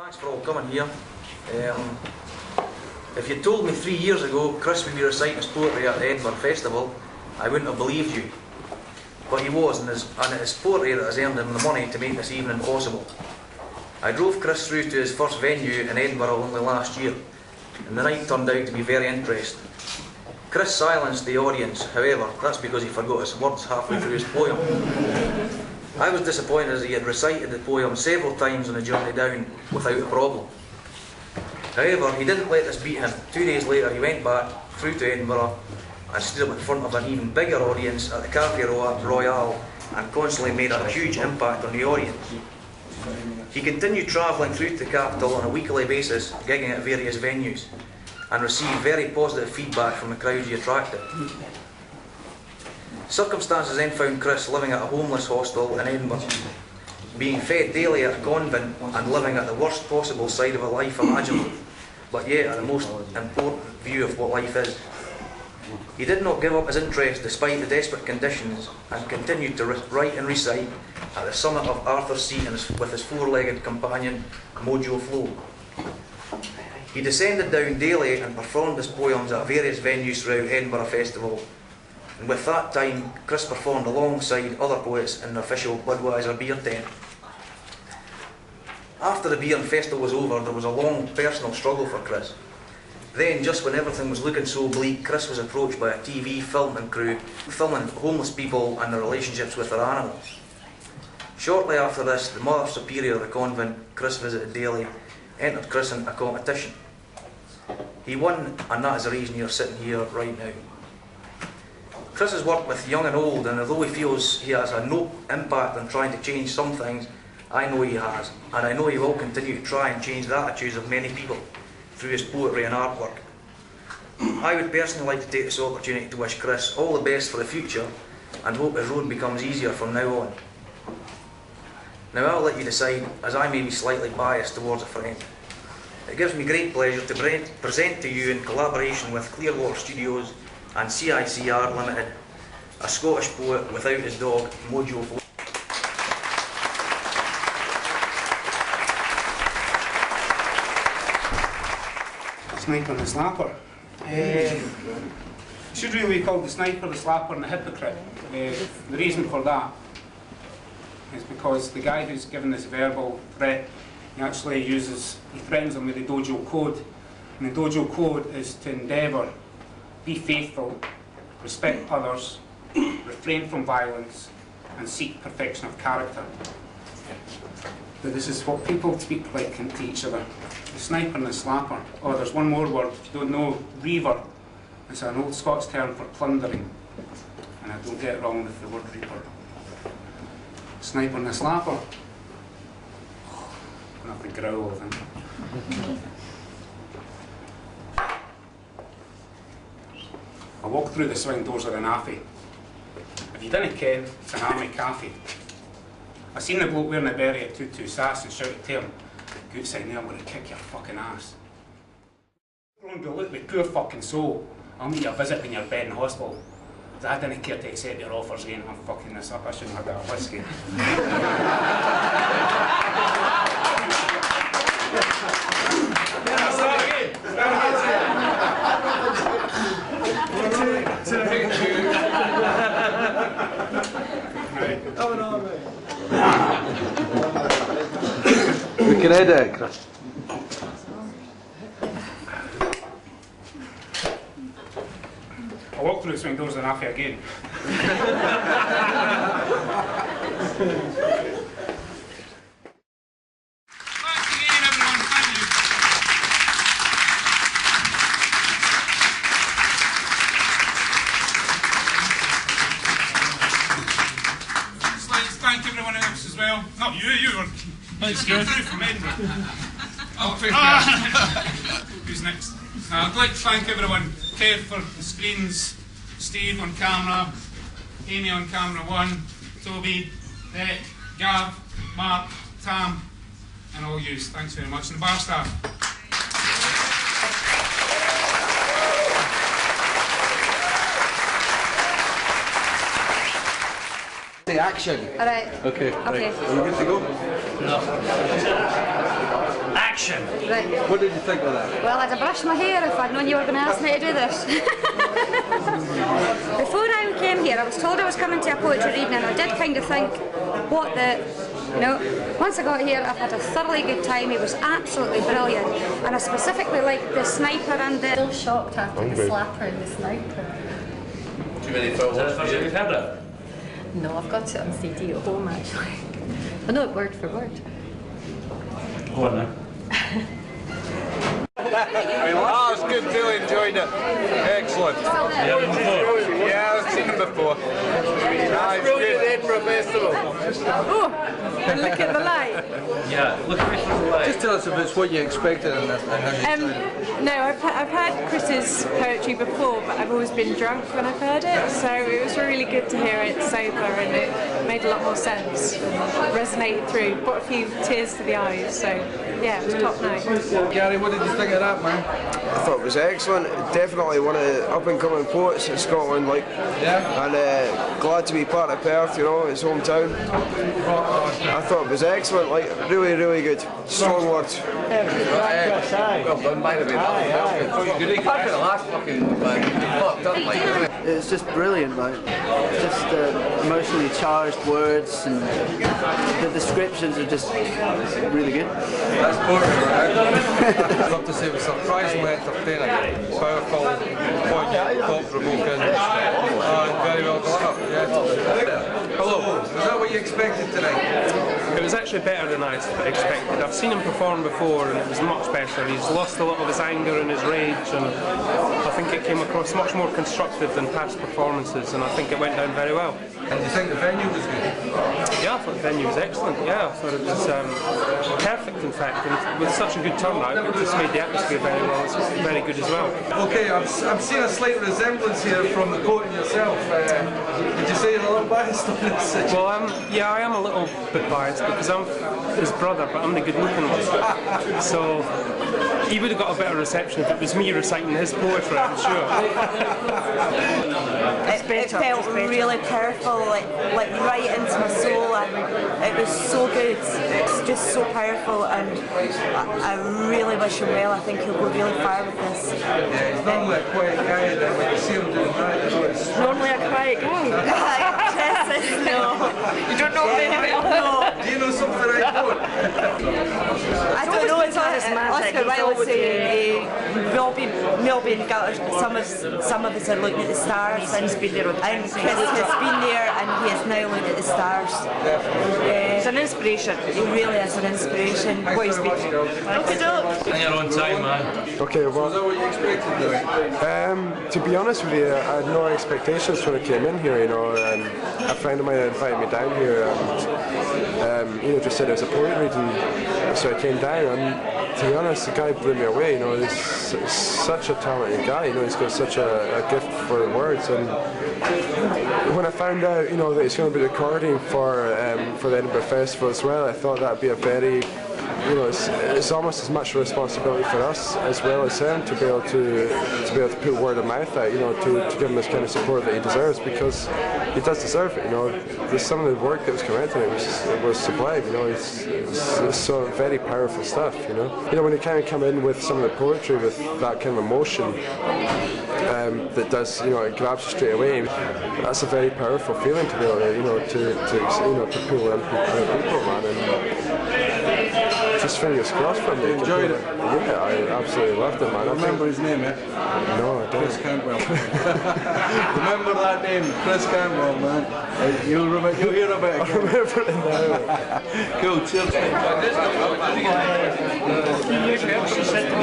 Thanks for all coming here. If you told me 3 years ago Chris would be reciting his poetry at the Edinburgh Festival, I wouldn't have believed you. But he was, and it is poetry that has earned him the money to make this evening possible. I drove Chris through to his first venue in Edinburgh only last year, and the night turned out to be very interesting. Chris silenced the audience, however, that's because he forgot his words halfway through his poem. I was disappointed as he had recited the poem several times on the journey down without a problem. However, he didn't let this beat him. 2 days later he went back through to Edinburgh and stood up in front of an even bigger audience at the Café Royal and constantly made a huge impact on the audience. He continued travelling through to the capital on a weekly basis, gigging at various venues, and received very positive feedback from the crowds he attracted. Circumstances then found Chris living at a homeless hostel in Edinburgh, being fed daily at a convent and living at the worst possible side of a life imaginable, but yet at the most important view of what life is. He did not give up his interest despite the desperate conditions and continued to write and recite at the summit of Arthur's Seat with his four-legged companion Mojo Flo. He descended down daily and performed his poems at various venues throughout Edinburgh Festival, and with that time Chris performed alongside other poets in the official Budweiser beer tent. After the beer festival was over, there was a long personal struggle for Chris. Then, just when everything was looking so bleak, Chris was approached by a TV filming crew filming homeless people and their relationships with their animals. Shortly after this, the Mother Superior of the convent Chris visited daily entered Chris into a competition. He won, and that is the reason you're sitting here right now. Chris has worked with young and old, and although he feels he has had no impact on trying to change some things, I know he has, and I know he will continue to try and change the attitudes of many people through his poetry and artwork. I would personally like to take this opportunity to wish Chris all the best for the future and hope his road becomes easier from now on. Now I'll let you decide, as I may be slightly biased towards a friend. It gives me great pleasure to present to you in collaboration with Clearwater Studios and CICR Limited, a Scottish poet without his dog, Mojo Flo. Sniper and the Slapper. Should really be called the Sniper, the Slapper and the Hypocrite. The reason for that is because the guy who's given this verbal threat, he threatens them with the dojo code. And the dojo code is to endeavour, be faithful, respect others, refrain from violence, and seek perfection of character. But this is what people speak like to each other. The Sniper and the Slapper. Oh, there's one more word, if you don't know, reaver. It's an old Scots term for plundering. And I don't get it wrong with the word reaper. Sniper and the Slapper. Oh, I'm going to have to growl of them. I walked through the swing doors of an Affy. If you didn't ken, it's an army cafe. I seen the bloke wearing a beret at tutu sass and shouted to him, "Go outside now, I'm going to kick your fucking ass." Go look with poor fucking soul. I'll meet you a visit when you're bed in hospital. I didn't care to accept your offers again. I'm fucking this up, I shouldn't have that whiskey. We can edit it, Chris. I walked through the swing doors and Affy again. Thank everyone else as well. Not you, you were through from Edinburgh. Who's next? I'd like to thank everyone. Kev for the screens, Steve on camera, Amy on camera 1, Toby, Dek, Gav, Mark, Tam, and all yous. Thanks very much. And the bar staff. The action. Alright. Okay. Okay. Right. Are you good to go? Action! action. Right. What did you think of that? Well, I'd have brushed my hair if I'd known you were going to ask me to do this. Before I came here, I was told I was coming to a poetry reading, and I did kind of think, what the... You know, once I got here, I've had a thoroughly good time. He was absolutely brilliant, and I specifically liked the sniper and the... Still shocked after the slapper and the sniper. Too many films. Is that the first time you've heard it? No, I've got it on CD at home actually. I know it word for word. Go on then. Oh, it's good, really enjoyed it. Excellent. Yeah, before. Yeah, I've seen him before. It's brilliant Edinburgh Festival. Oh, and look at the light. Yeah, look at Christmas Alive. Just tell us if it's what you expected in this. No, I've heard Chris's poetry before, but I've always been drunk when I've heard it, so it was really good to hear it sober, and it made a lot more sense. It resonated through, brought a few tears to the eyes, so yeah, it was top notch. Gary, what did you think of that, man? I thought it was excellent. Definitely one of the up-and-coming poets in Scotland, like, and glad to be part of Perth, you know, his hometown. I thought it was excellent, like, really, really good. Strong words. Well done, by the way. Apart from the last fucking fucked up, like, isn't it? It's just brilliant, man. Just emotionally charged words, and the descriptions are just really good. That's poetry, right? I'd love to say it was surprisingly entertaining, powerful, poignant, thought-provoking, very well done up. Yeah. Hello, was that what you expected tonight? It was actually better than I expected. I've seen him perform before and it was much better. He's lost a lot of his anger and his rage, and I think it came across much more constructive than past performances, and I think it went down very well. And do you think the venue was good? Yeah, I thought the venue was excellent. Yeah, I thought it was perfect, in fact, and with such a good turnout, it just made the atmosphere very well. It's very good as well. Okay, I'm seeing a slight resemblance here from the poet and yourself. Did you say you're a little biased on this? Well, yeah, I am a little bit biased because I'm his brother, but I'm the good-looking one. So he would have got a better reception if it was me reciting his poetry, I'm sure. It felt really powerful, like right into my soul, and it was so good. It's just so powerful, and I really wish him well. I think he'll go really far with this. Yeah, he's normally a quiet guy, and then when you see him doing that, you know, it's... Normally a quiet guy? No. You don't know him well? No. Do you know something I don't? I don't know, it's Oscar Wilde was saying Melbourne got some of us are looking at the stars, and Chris has been there and he is now looking at the stars. It's an inspiration. He really is an inspiration. What he's been. Okay, And you're on time, man. Okay, well, Was that what you expected tonight? to be honest with you, I had no expectations when I came in here, you know. A friend of mine invited me down here, and you know, just said it was a poet reading, so I came down, and to be honest, the guy blew me away, you know. He's such a talented guy, you know, he's got such a gift for words, and when I found out, you know, that he's going to be recording for the Edinburgh Festival as well, I thought that'd be a very, you know, it's almost as much a responsibility for us as well as him to be able to put word of mouth out, you know, to give him this kind of support that he deserves, because he does deserve it, you know. Some of the work that was coming out tonight was sublime, you know. It's so very powerful stuff, you know. You know, when you kind of come in with some of the poetry with that kind of emotion that does, you know, it grabs you straight away. That's a very powerful feeling to be able to, you know, to pull in people, man. And just fingers crossed for me. Enjoyed it? Yeah, I absolutely loved it, man. Remember his name, eh? No, I don't. Chris Campbell. Remember that name, Chris Campbell, man. You'll hear about it. I remember it now. Cool, cheers. She said to me